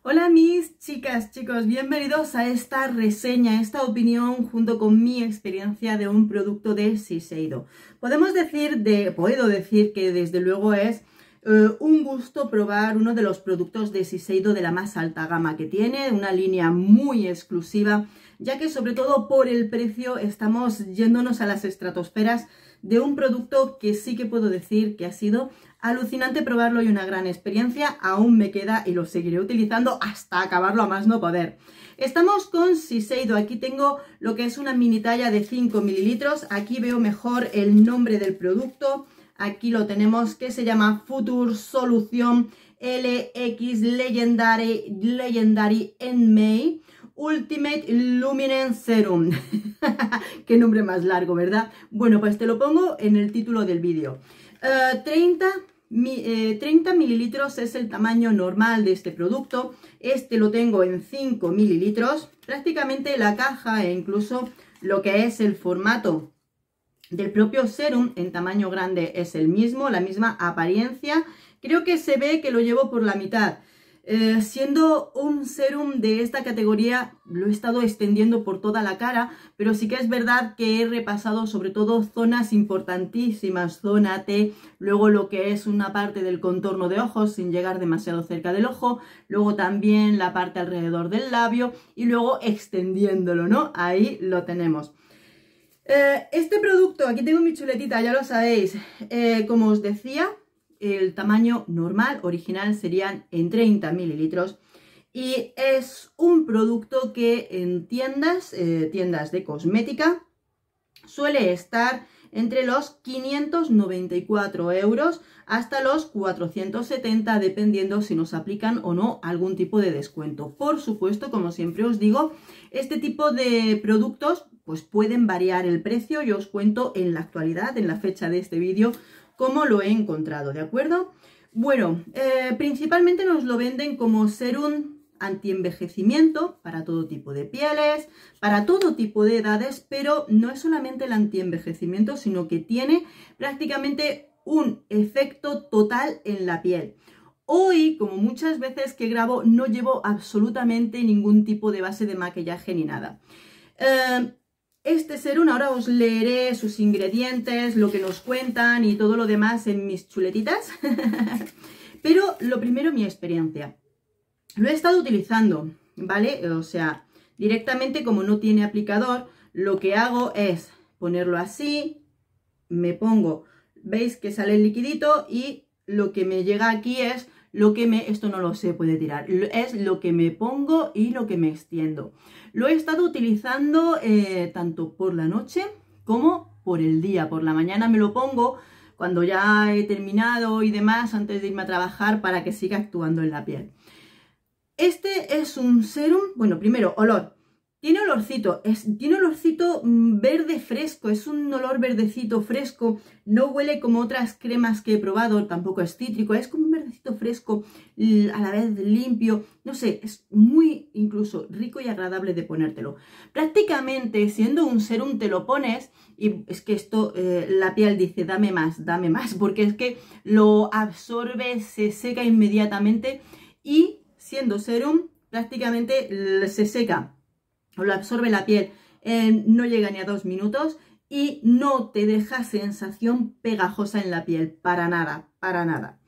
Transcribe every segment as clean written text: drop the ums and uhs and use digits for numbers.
Hola mis chicas, chicos, bienvenidos a esta reseña, esta opinión junto con mi experiencia de un producto de Shiseido. Puedo decir que desde luego es un gusto probar uno de los productos de Shiseido de la más alta gama que tiene, una línea muy exclusiva, ya que sobre todo por el precio estamos yéndonos a las estratosferas de un producto que sí que puedo decir que ha sido alucinante probarlo y una gran experiencia. Aún me queda y lo seguiré utilizando hasta acabarlo a más no poder. Estamos con Shiseido. Aquí tengo lo que es una mini talla de 5 mililitros. Aquí veo mejor el nombre del producto. Aquí lo tenemos, que se llama Future Solution LX Legendary en May Ultimate Luminance Serum. Qué nombre más largo, ¿verdad? Bueno, pues te lo pongo en el título del vídeo. 30 mililitros es el tamaño normal de este producto. Este lo tengo en 5 mililitros. Prácticamente la caja e incluso lo que es el formato del propio serum en tamaño grande es el mismo, la misma apariencia. Creo que se ve que lo llevo por la mitad. Siendo un serum de esta categoría, lo he estado extendiendo por toda la cara, pero sí que es verdad que he repasado sobre todo zonas importantísimas, zona T, luego lo que es una parte del contorno de ojos sin llegar demasiado cerca del ojo, luego también la parte alrededor del labio y luego extendiéndolo, ¿no? Ahí lo tenemos. Este producto, aquí tengo mi chuletita, ya lo sabéis, como os decía, el tamaño normal, original, serían en 30 mililitros y es un producto que en tiendas de cosmética suele estar entre los 594 euros hasta los 470, dependiendo si nos aplican o no algún tipo de descuento. Por supuesto, como siempre os digo, este tipo de productos pues pueden variar el precio. Yo os cuento en la actualidad, en la fecha de este vídeo, cómo lo he encontrado, ¿de acuerdo? Bueno, principalmente nos lo venden como serum anti-envejecimiento para todo tipo de pieles, para todo tipo de edades, pero no es solamente el anti-envejecimiento, sino que tiene prácticamente un efecto total en la piel. Hoy, como muchas veces que grabo, no llevo absolutamente ningún tipo de base de maquillaje ni nada. Este serum, ahora os leeré sus ingredientes, lo que nos cuentan y todo lo demás en mis chuletitas. Pero lo primero, mi experiencia. Lo he estado utilizando, ¿vale? O sea, directamente, como no tiene aplicador, lo que hago es ponerlo así, me pongo, veis que sale el liquidito y lo que me llega aquí es lo que esto no lo se puede tirar, es lo que me pongo y lo que me extiendo. Lo he estado utilizando tanto por la noche como por el día. Por la mañana me lo pongo cuando ya he terminado y demás, antes de irme a trabajar, para que siga actuando en la piel. Este es un serum, bueno, primero, olor. Tiene olorcito verde fresco, es un olor verdecito fresco, no huele como otras cremas que he probado, tampoco es cítrico, es como un verdecito fresco, a la vez limpio, no sé, es muy incluso rico y agradable de ponértelo. Prácticamente, siendo un serum, te lo pones y es que esto, la piel dice, dame más, porque es que lo absorbe, se seca inmediatamente y siendo serum, prácticamente se seca o lo absorbe la piel, no llega ni a 2 minutos y no te deja sensación pegajosa en la piel, para nada, para nada.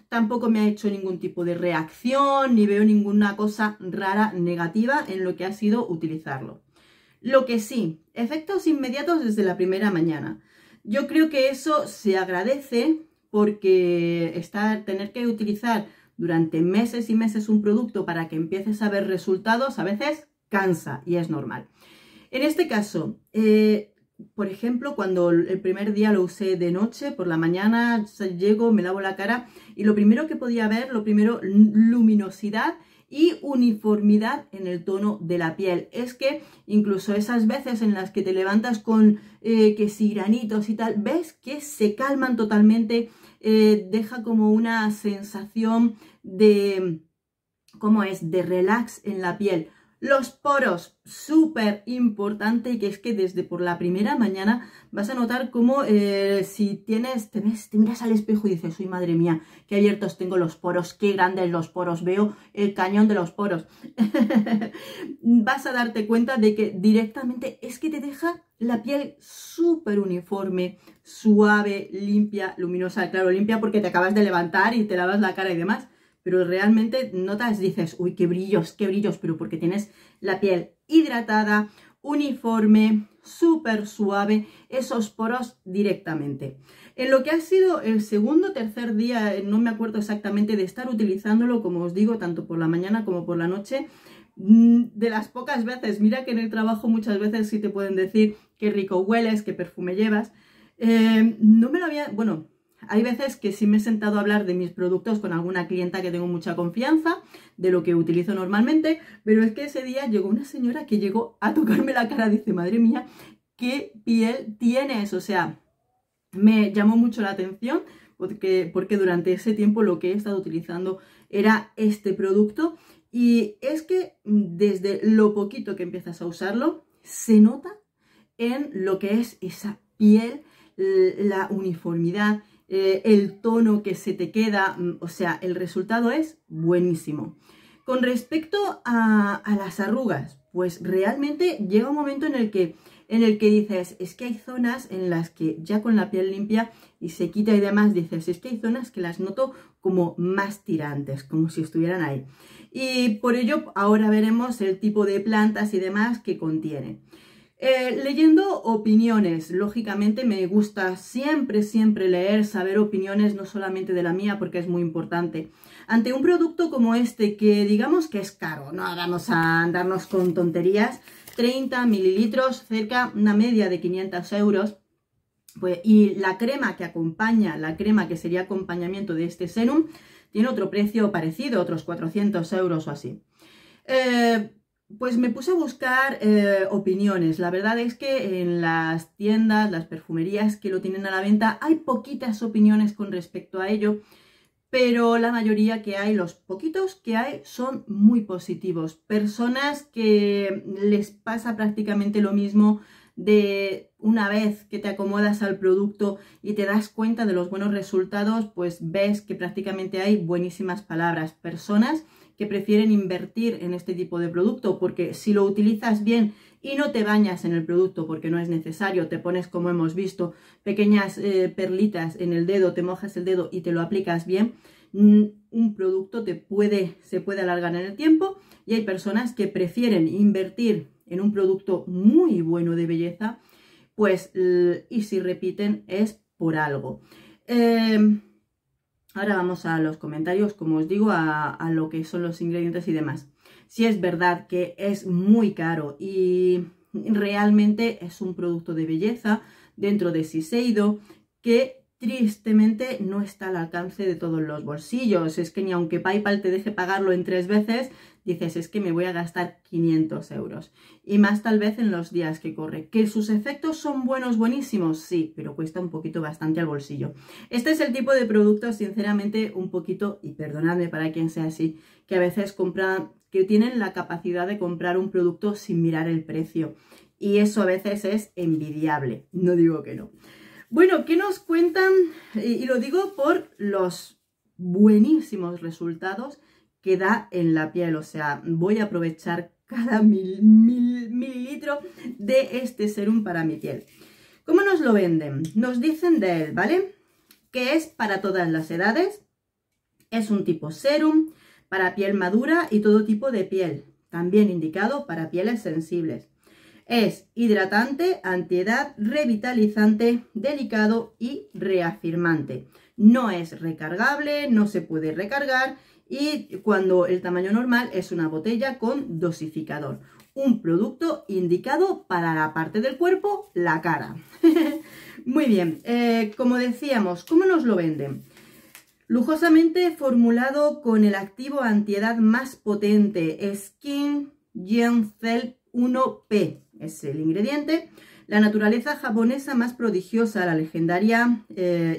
Tampoco me ha hecho ningún tipo de reacción, ni veo ninguna cosa rara, negativa en lo que ha sido utilizarlo. Lo que sí, efectos inmediatos desde la primera mañana. Yo creo que eso se agradece porque tener que utilizar durante meses y meses un producto para que empieces a ver resultados, a veces cansa y es normal. En este caso, por ejemplo, cuando el primer día lo usé de noche, por la mañana llego, me lavo la cara y lo primero que podía ver, luminosidad y uniformidad en el tono de la piel. Es que incluso esas veces en las que te levantas con que si granitos y tal, ves que se calman totalmente, deja como una sensación de, ¿cómo es?, de relax en la piel. Los poros, súper importante, que es que desde por la primera mañana vas a notar como si tienes, te miras al espejo y dices, uy, madre mía, qué abiertos tengo los poros, qué grandes los poros, veo el cañón de los poros. Vas a darte cuenta de que directamente es que te deja la piel súper uniforme, suave, limpia, luminosa. Claro, limpia porque te acabas de levantar y te lavas la cara y demás. Pero realmente notas, dices, uy, qué brillos, pero porque tienes la piel hidratada, uniforme, súper suave, esos poros directamente. En lo que ha sido el segundo o tercer día, no me acuerdo exactamente, de estar utilizándolo, como os digo, tanto por la mañana como por la noche, de las pocas veces, mira que en el trabajo muchas veces sí te pueden decir qué rico hueles, qué perfume llevas, no me lo había, bueno, hay veces que sí me he sentado a hablar de mis productos con alguna clienta que tengo mucha confianza, de lo que utilizo normalmente, pero es que ese día llegó una señora que llegó a tocarme la cara, dice, madre mía, qué piel tienes, o sea, me llamó mucho la atención porque durante ese tiempo lo que he estado utilizando era este producto y es que desde lo poquito que empiezas a usarlo, se nota en lo que es esa piel, la uniformidad, el tono que se te queda, o sea, el resultado es buenísimo. Con respecto a las arrugas, pues realmente llega un momento en el que dices, es que hay zonas en las que ya con la piel limpia y se quita y demás, dices, es que hay zonas que las noto como más tirantes, como si estuvieran ahí. Y por ello ahora veremos el tipo de plantas y demás que contiene. Leyendo opiniones, lógicamente me gusta siempre leer, saber opiniones, no solamente de la mía, porque es muy importante. Ante un producto como este, que digamos que es caro, no vamos a andarnos con tonterías, 30 mililitros, cerca una media de 500 euros, pues, y la crema que acompaña, la crema que sería acompañamiento de este serum, tiene otro precio parecido, otros 400 euros o así. Pues me puse a buscar opiniones. La verdad es que en las tiendas, las perfumerías que lo tienen a la venta, hay poquitas opiniones con respecto a ello, pero la mayoría que hay, los poquitos que hay, son muy positivos. Personas que les pasa prácticamente lo mismo de una vez que te acomodas al producto y te das cuenta de los buenos resultados, pues ves que prácticamente hay buenísimas palabras. Personas que prefieren invertir en este tipo de producto porque si lo utilizas bien y no te bañas en el producto porque no es necesario, te pones, como hemos visto, pequeñas perlitas en el dedo, te mojas el dedo y te lo aplicas bien, un producto se puede alargar en el tiempo y hay personas que prefieren invertir en un producto muy bueno de belleza, pues y si repiten es por algo. Ahora vamos a los comentarios, como os digo, a lo que son los ingredientes y demás. Si es verdad que es muy caro y realmente es un producto de belleza dentro de Shiseido que tristemente no está al alcance de todos los bolsillos. Es que ni aunque PayPal te deje pagarlo en 3 veces, dices, es que me voy a gastar 500 euros. Y más tal vez en los días que corre. ¿Que sus efectos son buenos, buenísimos? Sí, pero cuesta un poquito bastante al bolsillo. Este es el tipo de producto, sinceramente, un poquito, y perdonadme para quien sea así, que a veces compran, que tienen la capacidad de comprar un producto sin mirar el precio. Y eso a veces es envidiable, no digo que no. Bueno, ¿qué nos cuentan? Y lo digo por los buenísimos resultados que da en la piel. O sea, voy a aprovechar cada mililitro de este serum para mi piel. ¿Cómo nos lo venden? Nos dicen de él, ¿vale? Que es para todas las edades. Es un tipo serum para piel madura y todo tipo de piel. También indicado para pieles sensibles. Es hidratante, antiedad, revitalizante, delicado y reafirmante. No es recargable, no se puede recargar y cuando el tamaño normal es una botella con dosificador. Un producto indicado para la parte del cuerpo, la cara. Muy bien, como decíamos, ¿cómo nos lo venden? Lujosamente formulado con el activo antiedad más potente, Skin Gen Cell 1P. Es el ingrediente. La naturaleza japonesa más prodigiosa, la legendaria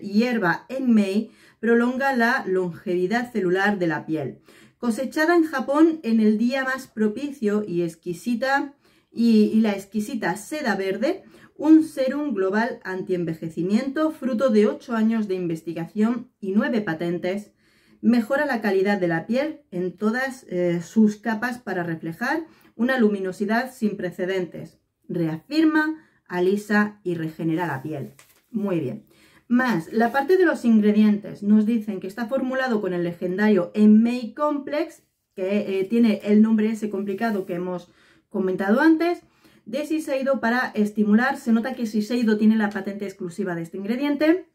hierba Enmei, prolonga la longevidad celular de la piel. Cosechada en Japón en el día más propicio y exquisita y la exquisita seda verde, un serum global antienvejecimiento, fruto de 8 años de investigación y 9 patentes, mejora la calidad de la piel en todas sus capas para reflejar una luminosidad sin precedentes. Reafirma, alisa y regenera la piel. Muy bien. Más, la parte de los ingredientes. Nos dicen que está formulado con el legendario Enmei Complex, que tiene el nombre ese complicado que hemos comentado antes, de Shiseido para estimular. Se nota que Shiseido tiene la patente exclusiva de este ingrediente,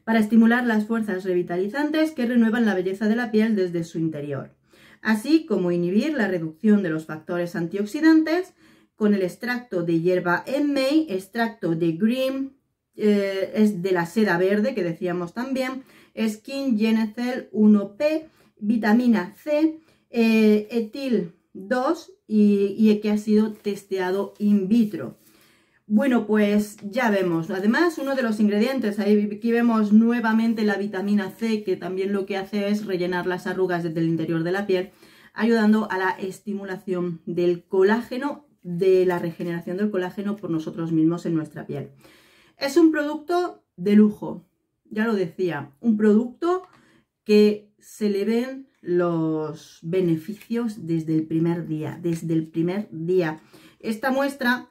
para estimular las fuerzas revitalizantes que renuevan la belleza de la piel desde su interior, así como inhibir la reducción de los factores antioxidantes con el extracto de hierba Enmei, extracto de Green, es de la seda verde que decíamos también, Skin Genezel 1P, vitamina C, etil 2 y que ha sido testeado in vitro. Bueno, pues ya vemos. Además, uno de los ingredientes, aquí vemos nuevamente la vitamina C, que también lo que hace es rellenar las arrugas desde el interior de la piel, ayudando a la estimulación del colágeno, de la regeneración del colágeno por nosotros mismos en nuestra piel. Es un producto de lujo, ya lo decía, un producto que se le ven los beneficios desde el primer día, Esta muestra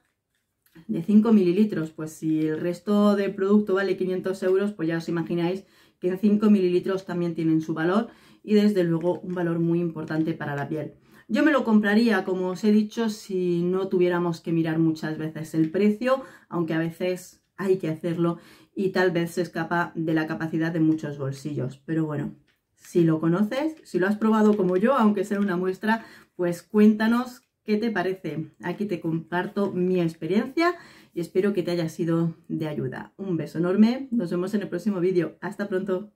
de 5 mililitros, pues si el resto del producto vale 500 euros, pues ya os imagináis que en 5 mililitros también tienen su valor y desde luego un valor muy importante para la piel. Yo me lo compraría, como os he dicho, si no tuviéramos que mirar muchas veces el precio, aunque a veces hay que hacerlo y tal vez se escapa de la capacidad de muchos bolsillos. Pero bueno, si lo conoces, si lo has probado como yo, aunque sea una muestra, pues cuéntanos qué te parece. Aquí te comparto mi experiencia y espero que te haya sido de ayuda. Un beso enorme, nos vemos en el próximo vídeo. Hasta pronto.